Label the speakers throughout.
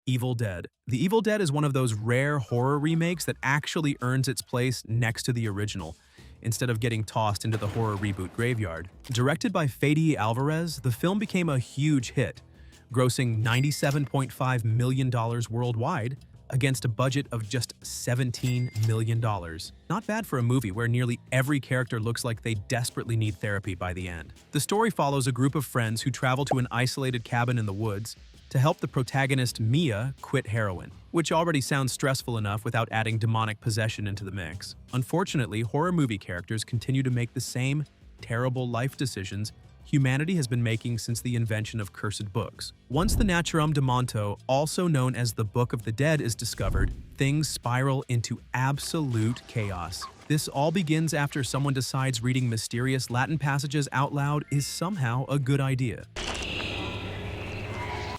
Speaker 1: Evil Dead. The Evil Dead is one of those rare horror remakes that actually earns its place next to the original, instead of getting tossed into the horror reboot graveyard. Directed by Fede Alvarez, the film became a huge hit, grossing $97.5 million worldwide against a budget of just $17 million. Not bad for a movie where nearly every character looks like they desperately need therapy by the end. The story follows a group of friends who travel to an isolated cabin in the woods to help the protagonist Mia quit heroin, which already sounds stressful enough without adding demonic possession into the mix. Unfortunately, horror movie characters continue to make the same terrible life decisions humanity has been making since the invention of cursed books. Once the Naturom de Monto, also known as the Book of the Dead, is discovered, things spiral into absolute chaos. This all begins after someone decides reading mysterious Latin passages out loud is somehow a good idea.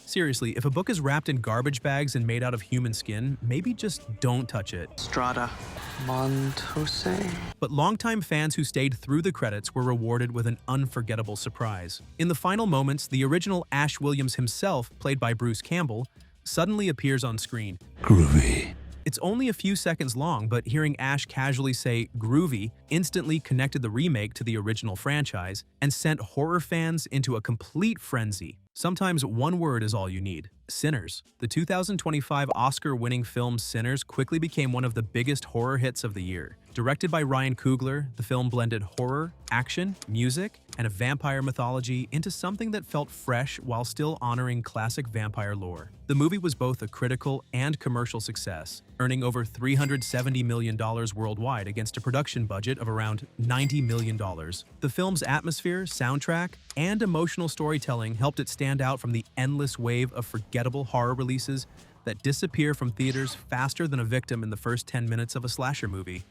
Speaker 1: Seriously, if a book is wrapped in garbage bags and made out of human skin, maybe just don't touch it.
Speaker 2: Strada Montose.
Speaker 1: But longtime fans who stayed through the credits were rewarded with an unforgettable surprise. In the final moments, the original Ash Williams himself, played by Bruce Campbell, suddenly appears on screen.
Speaker 3: Groovy.
Speaker 1: It's only a few seconds long, but hearing Ash casually say "groovy" instantly connected the remake to the original franchise and sent horror fans into a complete frenzy. Sometimes one word is all you need. Sinners. The 2025 Oscar-winning film Sinners quickly became one of the biggest horror hits of the year. Directed by Ryan Coogler, the film blended horror, action, music, and a vampire mythology into something that felt fresh while still honoring classic vampire lore. The movie was both a critical and commercial success, earning over $370 million worldwide against a production budget of around $90 million. The film's atmosphere, soundtrack, and emotional storytelling helped it stand out from the endless wave of forgettable horror releases that disappear from theaters faster than a victim in the first 10 minutes of a slasher movie.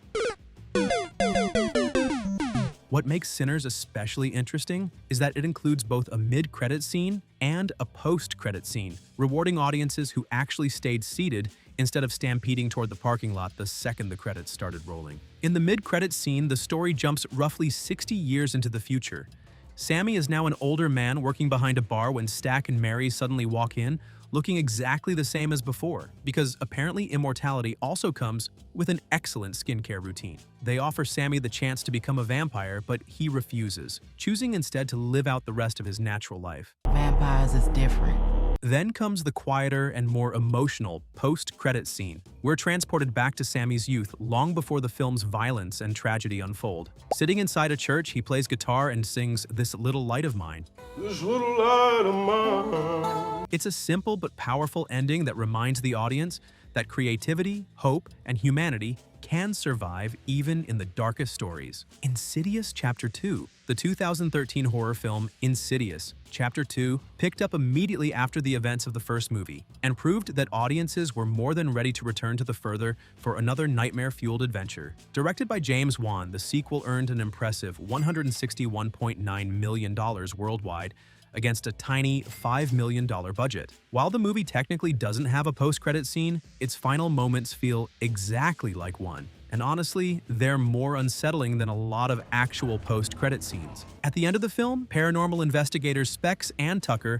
Speaker 1: What makes Sinners especially interesting is that it includes both a mid-credit scene and a post-credit scene, rewarding audiences who actually stayed seated instead of stampeding toward the parking lot the second the credits started rolling. In the mid-credit scene, the story jumps roughly 60 years into the future. Sammy is now an older man working behind a bar when Stack and Mary suddenly walk in, looking exactly the same as before, because apparently immortality also comes with an excellent skincare routine. They offer Sammy the chance to become a vampire, but he refuses, choosing instead to live out the rest of his natural life.
Speaker 4: Vampires is different.
Speaker 1: Then comes the quieter and more emotional post-credit scene. We're transported back to Sammy's youth long before the film's violence and tragedy unfold. Sitting inside a church, he plays guitar and sings "This Little Light of Mine."
Speaker 3: This little light of mine.
Speaker 1: It's a simple but powerful ending that reminds the audience that creativity, hope, and humanity can survive even in the darkest stories. Insidious Chapter 2. The 2013 horror film Insidious Chapter 2 picked up immediately after the events of the first movie and proved that audiences were more than ready to return to the further for another nightmare-fueled adventure. Directed by James Wan, the sequel earned an impressive $161.9 million worldwide against a tiny $5 million budget. While the movie technically doesn't have a post-credit scene, its final moments feel exactly like one. And honestly, they're more unsettling than a lot of actual post-credit scenes. At the end of the film, paranormal investigators Specs and Tucker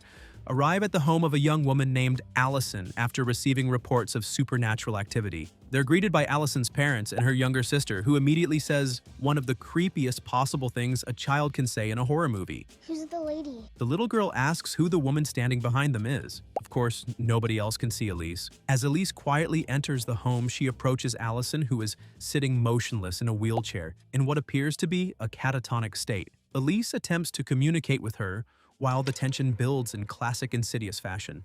Speaker 1: arrive at the home of a young woman named Allison after receiving reports of supernatural activity. They're greeted by Allison's parents and her younger sister, who immediately says one of the creepiest possible things a child can say in a horror movie.
Speaker 5: Who's the lady?
Speaker 1: The little girl asks who the woman standing behind them is. Of course, nobody else can see Elise. As Elise quietly enters the home, she approaches Allison, who is sitting motionless in a wheelchair in what appears to be a catatonic state. Elise attempts to communicate with her while the tension builds in classic Insidious fashion.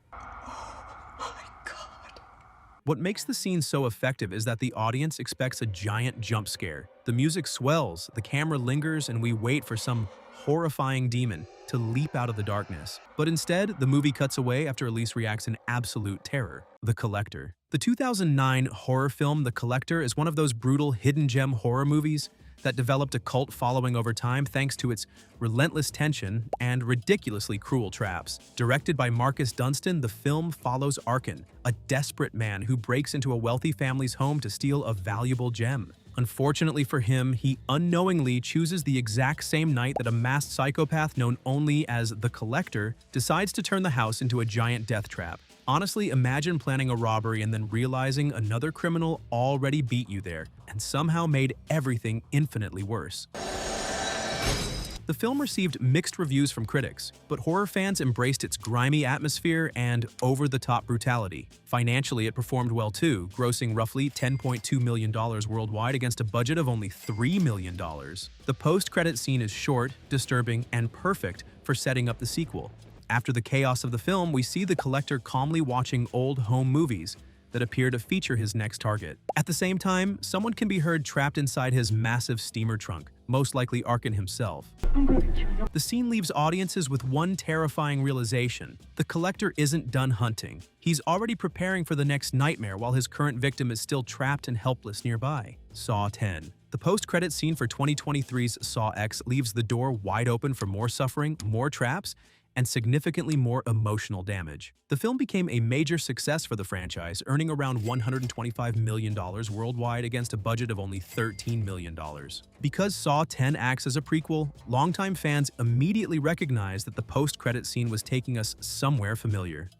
Speaker 1: What makes the scene so effective is that the audience expects a giant jump scare. The music swells, the camera lingers, and we wait for some horrifying demon to leap out of the darkness. But instead, the movie cuts away after Elise reacts in absolute terror. The Collector. The 2009 horror film The Collector is one of those brutal hidden gem horror movies that developed a cult following over time thanks to its relentless tension and ridiculously cruel traps. Directed by Marcus Dunstan, the film follows Arkin, a desperate man who breaks into a wealthy family's home to steal a valuable gem. Unfortunately for him, he unknowingly chooses the exact same night that a masked psychopath known only as the Collector decides to turn the house into a giant death trap. Honestly, imagine planning a robbery and then realizing another criminal already beat you there and somehow made everything infinitely worse. The film received mixed reviews from critics, but horror fans embraced its grimy atmosphere and over-the-top brutality. Financially, it performed well too, grossing roughly $10.2 million worldwide against a budget of only $3 million. The post-credit scene is short, disturbing, and perfect for setting up the sequel. After the chaos of the film, we see the collector calmly watching old home movies that appear to feature his next target. At the same time, someone can be heard trapped inside his massive steamer trunk, most likely Arkin himself. The scene leaves audiences with one terrifying realization: the collector isn't done hunting. He's already preparing for the next nightmare while his current victim is still trapped and helpless nearby. Saw 10. The post-credit scene for 2023's Saw X leaves the door wide open for more suffering, more traps, and significantly more emotional damage. The film became a major success for the franchise, earning around $125 million worldwide against a budget of only $13 million. Because Saw 10 acts as a prequel, longtime fans immediately recognized that the post-credit scene was taking us somewhere familiar.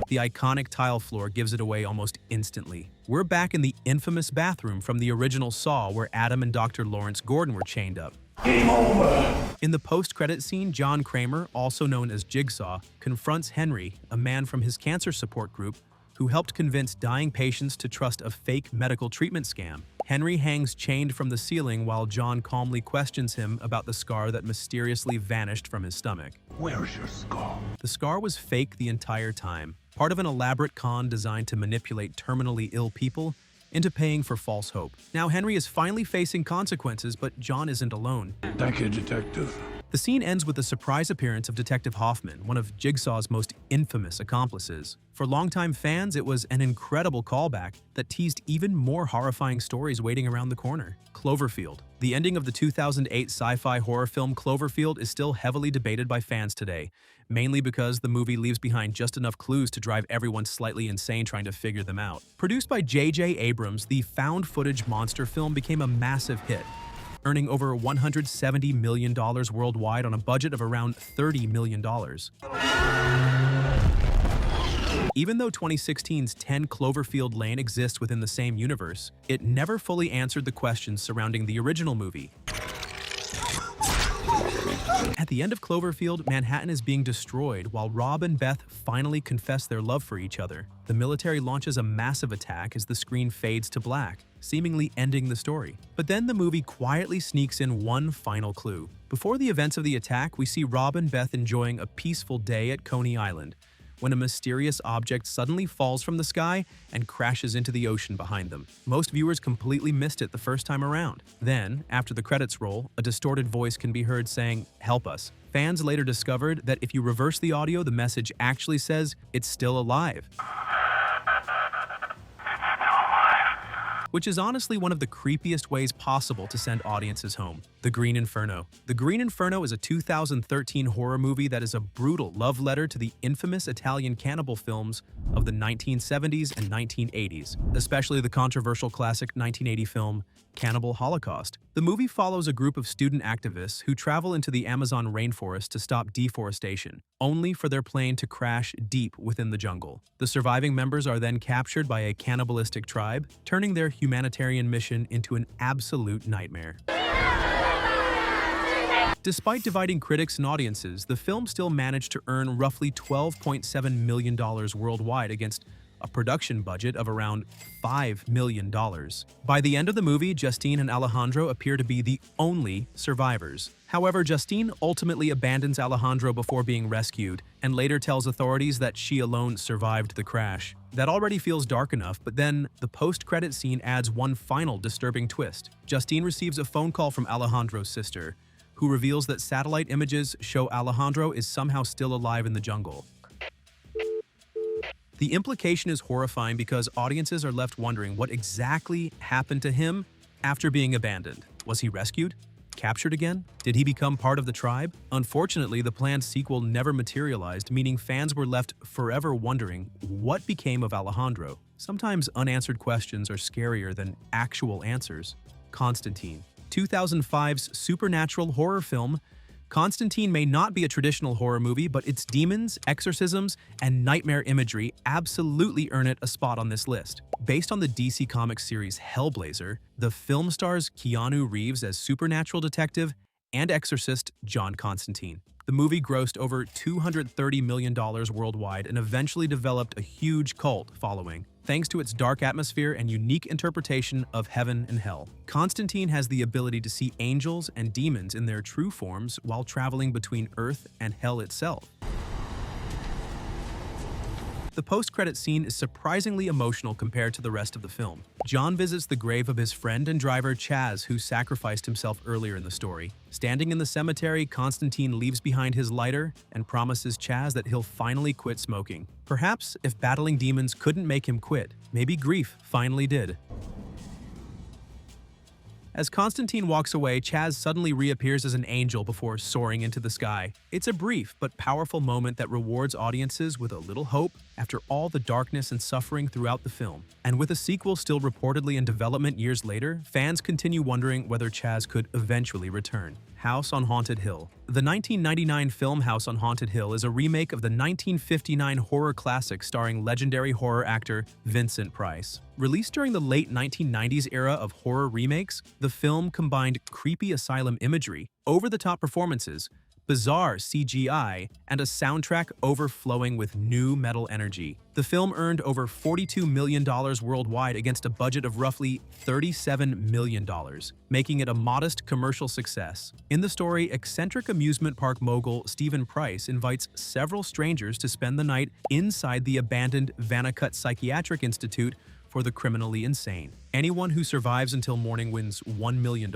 Speaker 1: The iconic tile floor gives it away almost instantly. We're back in the infamous bathroom from the original Saw where Adam and Dr. Lawrence Gordon were chained up.
Speaker 3: Game over.
Speaker 1: In the post-credit scene, John Kramer, also known as Jigsaw, confronts Henry, a man from his cancer support group, who helped convince dying patients to trust a fake medical treatment scam. Henry hangs chained from the ceiling while John calmly questions him about the scar that mysteriously vanished from his stomach.
Speaker 3: Where's your skull?
Speaker 1: The scar was fake the entire time, part of an elaborate con designed to manipulate terminally ill people into paying for false hope. Now Henry is finally facing consequences, but John isn't alone.
Speaker 3: Thank you, Detective.
Speaker 1: The scene ends with the surprise appearance of Detective Hoffman, one of Jigsaw's most infamous accomplices. For longtime fans, it was an incredible callback that teased even more horrifying stories waiting around the corner. Cloverfield. The ending of the 2008 sci-fi horror film Cloverfield is still heavily debated by fans today, mainly because the movie leaves behind just enough clues to drive everyone slightly insane trying to figure them out. Produced by J.J. Abrams, the found-footage monster film became a massive hit, earning over $170 million worldwide on a budget of around $30 million. Even though 2016's 10 Cloverfield Lane exists within the same universe, it never fully answered the questions surrounding the original movie. At the end of Cloverfield, Manhattan is being destroyed while Rob and Beth finally confess their love for each other. The military launches a massive attack as the screen fades to black, seemingly ending the story. But then the movie quietly sneaks in one final clue. Before the events of the attack, we see Rob and Beth enjoying a peaceful day at Coney Island, when a mysterious object suddenly falls from the sky and crashes into the ocean behind them. Most viewers completely missed it the first time around. Then, after the credits roll, a distorted voice can be heard saying, "Help us." Fans later discovered that if you reverse the audio, the message actually says, "It's still alive." Which is honestly one of the creepiest ways possible to send audiences home. The Green Inferno. The Green Inferno is a 2013 horror movie that is a brutal love letter to the infamous Italian cannibal films of the 1970s and 1980s, especially the controversial classic 1980 film Cannibal Holocaust. The movie follows a group of student activists who travel into the Amazon rainforest to stop deforestation, only for their plane to crash deep within the jungle. The surviving members are then captured by a cannibalistic tribe, turning their humanitarian mission into an absolute nightmare. Despite dividing critics and audiences, the film still managed to earn roughly $12.7 million worldwide against a production budget of around $5 million. By the end of the movie, Justine and Alejandro appear to be the only survivors. However, Justine ultimately abandons Alejandro before being rescued, and later tells authorities that she alone survived the crash. That already feels dark enough, but then the post-credit scene adds one final disturbing twist. Justine receives a phone call from Alejandro's sister, who reveals that satellite images show Alejandro is somehow still alive in the jungle. The implication is horrifying because audiences are left wondering what exactly happened to him after being abandoned. Was he rescued? Captured again? Did he become part of the tribe? Unfortunately, the planned sequel never materialized, meaning fans were left forever wondering what became of Alejandro. Sometimes unanswered questions are scarier than actual answers. Constantine, 2005's supernatural horror film Constantine may not be a traditional horror movie, but its demons, exorcisms, and nightmare imagery absolutely earn it a spot on this list. Based on the DC Comics series Hellblazer, the film stars Keanu Reeves as supernatural detective and exorcist John Constantine. The movie grossed over $230 million worldwide and eventually developed a huge cult following, thanks to its dark atmosphere and unique interpretation of heaven and hell. Constantine has the ability to see angels and demons in their true forms while traveling between Earth and hell itself. The post-credit scene is surprisingly emotional compared to the rest of the film. John visits the grave of his friend and driver Chaz, who sacrificed himself earlier in the story. Standing in the cemetery, Constantine leaves behind his lighter and promises Chaz that he'll finally quit smoking. Perhaps if battling demons couldn't make him quit, maybe grief finally did. As Constantine walks away, Chaz suddenly reappears as an angel before soaring into the sky. It's a brief but powerful moment that rewards audiences with a little hope after all the darkness and suffering throughout the film. And with a sequel still reportedly in development years later, fans continue wondering whether Chaz could eventually return. House on Haunted Hill. The 1999 film House on Haunted Hill is a remake of the 1959 horror classic starring legendary horror actor Vincent Price. Released during the late 1990s era of horror remakes, the film combined creepy asylum imagery, over-the-top performances, bizarre CGI, and a soundtrack overflowing with new metal energy. The film earned over $42 million worldwide against a budget of roughly $37 million, making it a modest commercial success. In the story, eccentric amusement park mogul Stephen Price invites several strangers to spend the night inside the abandoned Vannacut Psychiatric Institute for the criminally insane. Anyone who survives until morning wins $1 million.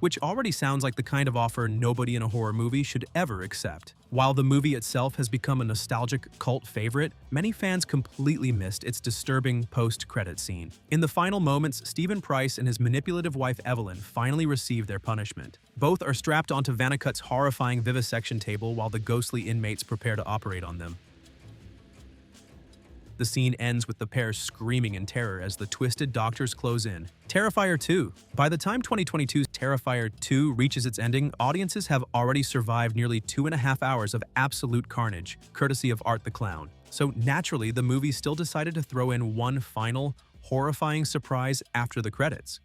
Speaker 1: Which already sounds like the kind of offer nobody in a horror movie should ever accept. While the movie itself has become a nostalgic cult favorite, many fans completely missed its disturbing post-credit scene. In the final moments, Stephen Price and his manipulative wife Evelyn finally receive their punishment. Both are strapped onto Vannacut's horrifying vivisection table while the ghostly inmates prepare to operate on them. The scene ends with the pair screaming in terror as the twisted doctors close in. Terrifier 2. By the time 2022's Terrifier 2 reaches its ending, audiences have already survived nearly 2.5 hours of absolute carnage, courtesy of Art the Clown. So naturally, the movie still decided to throw in one final, horrifying surprise after the credits.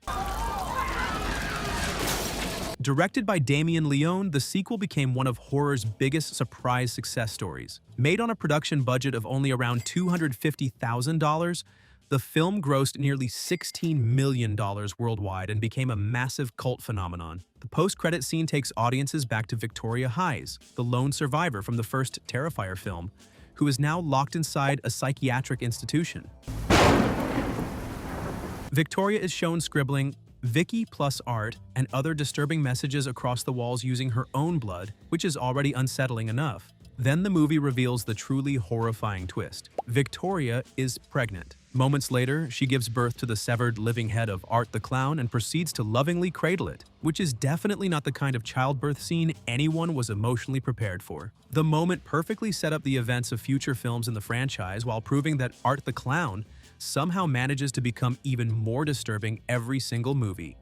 Speaker 1: Directed by Damien Leone, the sequel became one of horror's biggest surprise success stories. Made on a production budget of only around $250,000, the film grossed nearly $16 million worldwide and became a massive cult phenomenon. The post-credit scene takes audiences back to Victoria Hayes, the lone survivor from the first Terrifier film, who is now locked inside a psychiatric institution. Victoria is shown scribbling Vicky plus Art and other disturbing messages across the walls using her own blood, which is already unsettling enough. Then the movie reveals the truly horrifying twist. Victoria is pregnant. Moments later, she gives birth to the severed living head of Art the Clown and proceeds to lovingly cradle it, which is definitely not the kind of childbirth scene anyone was emotionally prepared for. The moment perfectly set up the events of future films in the franchise while proving that Art the Clown somehow manages to become even more disturbing every single movie.